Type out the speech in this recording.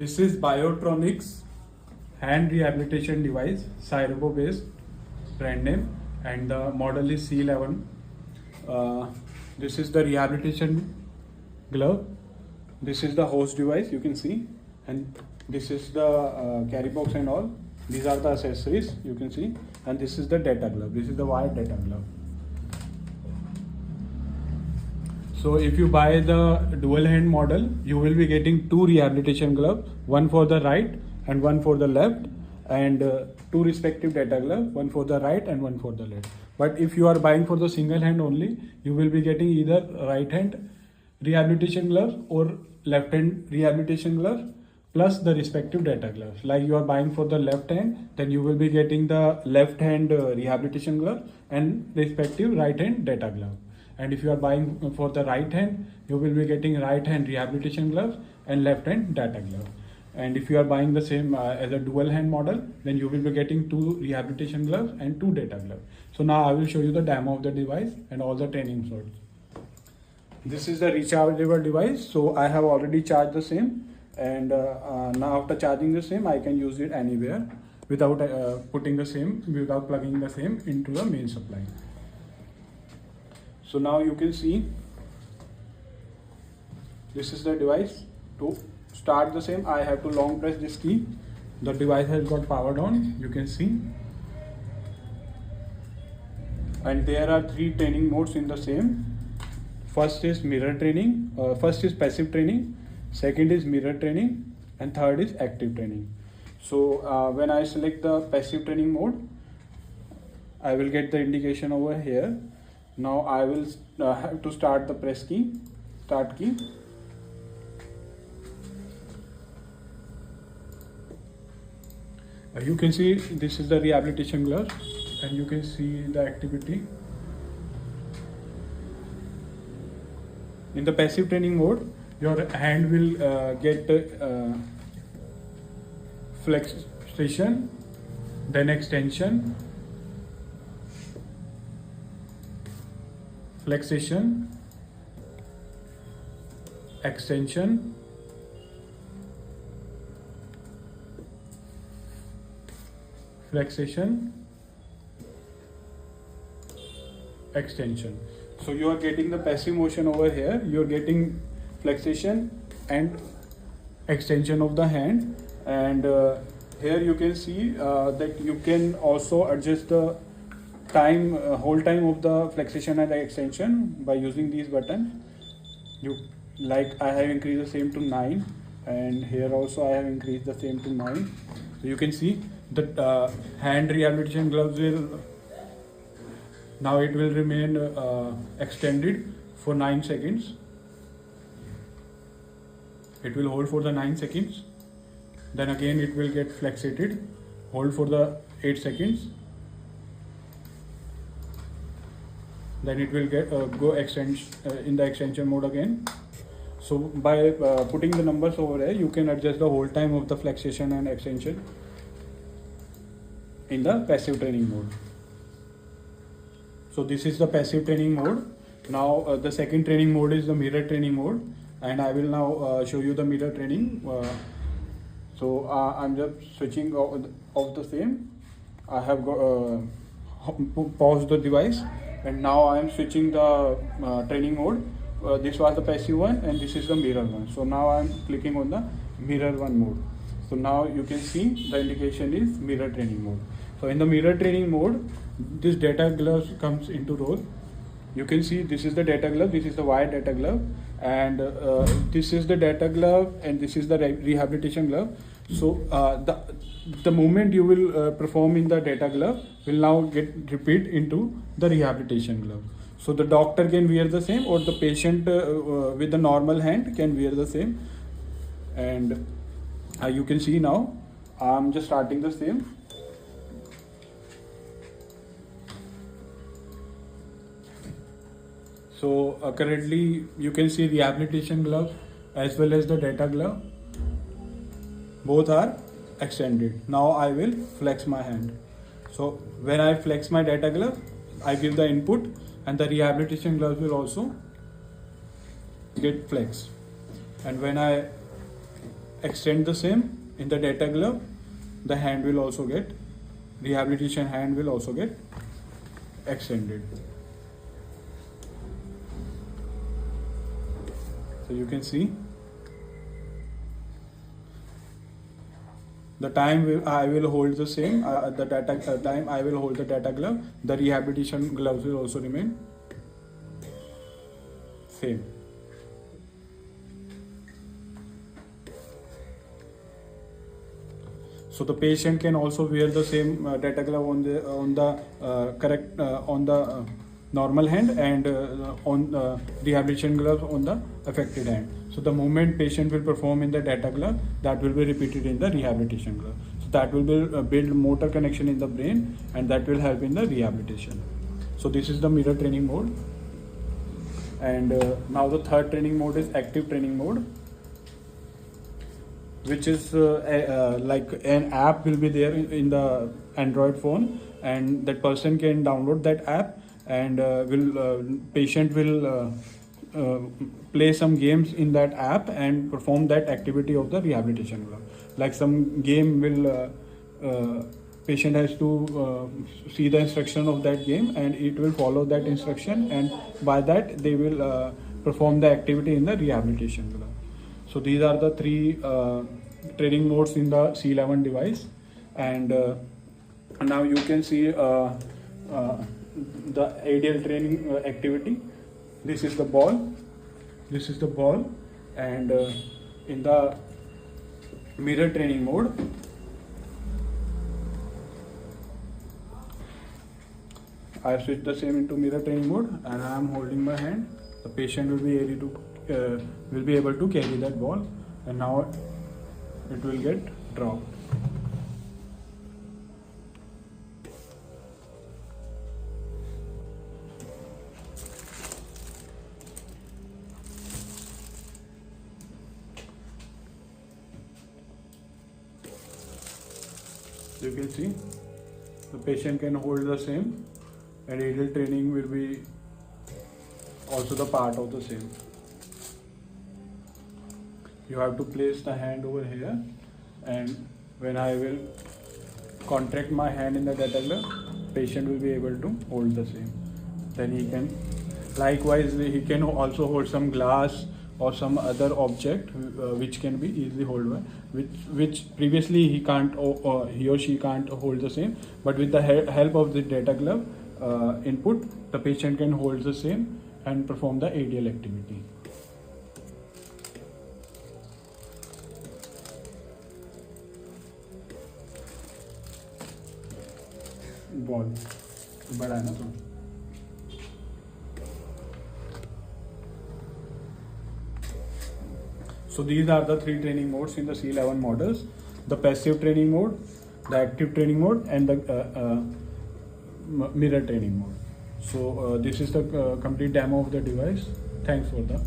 This is Biotronix hand rehabilitation device, SYREBO based, brand name, and the model is C11. This is the rehabilitation glove. This is the host device, you can see, and this is the carry box and all. These are the accessories, you can see, and this is the data glove. This is the wired data glove. So if you buy the dual hand model, you will be getting two rehabilitation gloves, one for the right and one for the left, and two respective data gloves, one for the right and one for the left. But if you are buying for the single hand only, you will be getting either right hand rehabilitation gloves or left hand rehabilitation gloves plus the respective data gloves. Like you are buying for the left hand, then you will be getting the left hand rehabilitation glove and respective right hand data glove. And if you are buying for the right hand, you will be getting right hand rehabilitation gloves and left hand data glove. And if you are buying the same as a dual hand model, then you will be getting two rehabilitation gloves and two data gloves. So now I will show you the demo of the device and all the training sorts. This is the rechargeable device. So I have already charged the same, and now after charging the same, I can use it anywhere without without plugging the same into the main supply. So now you can see this is the device. To start the same, I have to long press this key. The device has got powered on, you can see. And there are three training modes in the same. First is mirror training, first is passive training, second is mirror training, and third is active training. So when I select the passive training mode, I will get the indication over here. Now I will have to start the press key, start key. You can see this is the rehabilitation glove, and you can see the activity. In the passive training mode, your hand will get flexion, then extension, flexion, extension, flexion, extension. So you are getting the passive motion over here. You are getting flexion and extension of the hand, and here you can see that you can also adjust the time, hold time of the flexion and extension by using these buttons. I have increased the same to 9, and here also I have increased the same to 9. So you can see that hand rehabilitation gloves will now it will remain extended for 9 seconds. It will hold for the 9 seconds. Then again it will get flexated, hold for the 8 seconds. Then it will get go extend in the extension mode again. So by putting the numbers over there, you can adjust the hold time of the flexion and extension in the passive training mode. So this is the passive training mode. Now the second training mode is the mirror training mode, and I will now show you the mirror training. So I'm just switching off the same. I have paused the device, and now I am switching the training mode. This was the passive one, and this is the mirror one. So now I am clicking on the mirror one mode. So now you can see the indication is mirror training mode. So in the mirror training mode, this data glove comes into role. You can see this is the data glove, this is the wired data glove, and this is the data glove, and this is the rehabilitation glove. So the movement you will perform in the data glove will now get repeat into the rehabilitation glove. So the doctor can wear the same, or the patient with the normal hand can wear the same. And you can see now I'm just starting the same. So currently you can see rehabilitation glove as well as the data glove, both are extended. Now I will flex my hand. So when I flex my data glove, I give the input, and the rehabilitation glove will also get flexed. And when I extend the same in the data glove, the hand will also get, rehabilitation hand will also get extended. So you can see the time I will hold the same, the data time I will hold the data glove, the rehabilitation gloves will also remain same. So the patient can also wear the same data glove on the normal hand, and on rehabilitation gloves on the affected hand. So the moment patient will perform in the data glove, that will be repeated in the rehabilitation glove. So that will build motor connection in the brain, and that will help in the rehabilitation. So this is the mirror training mode. And now the third training mode is active training mode, which is like an app will be there in the Android phone, and that person can download that app, and patient will play some games in that app and perform that activity of the rehabilitation glove. Like some game will patient has to see the instruction of that game, and it will follow that instruction, and by that they will perform the activity in the rehabilitation glove. So these are the three training modes in the C11 device, and now you can see the ADL training activity. This is the ball. This is the ball, and in the mirror training mode, I have switched the same into mirror training mode, and I am holding my hand. The patient will be able to carry that ball, and now it will get dropped. You can see the patient can hold the same, and ADL training will be also the part of the same. You have to place the hand over here, and when I will contract my hand in the data glove, patient will be able to hold the same. Then he can, likewise he can also hold some glass or some other object which can be easily held by, which previously he can't, he or she can't hold the same, but with the help of the data glove input, the patient can hold the same and perform the ADL activity. Ball, बड़ा है ना तो. So these are the three training modes in the C11 models: the passive training mode, the active training mode, and the mirror training mode. So this is the complete demo of the device. Thanks for the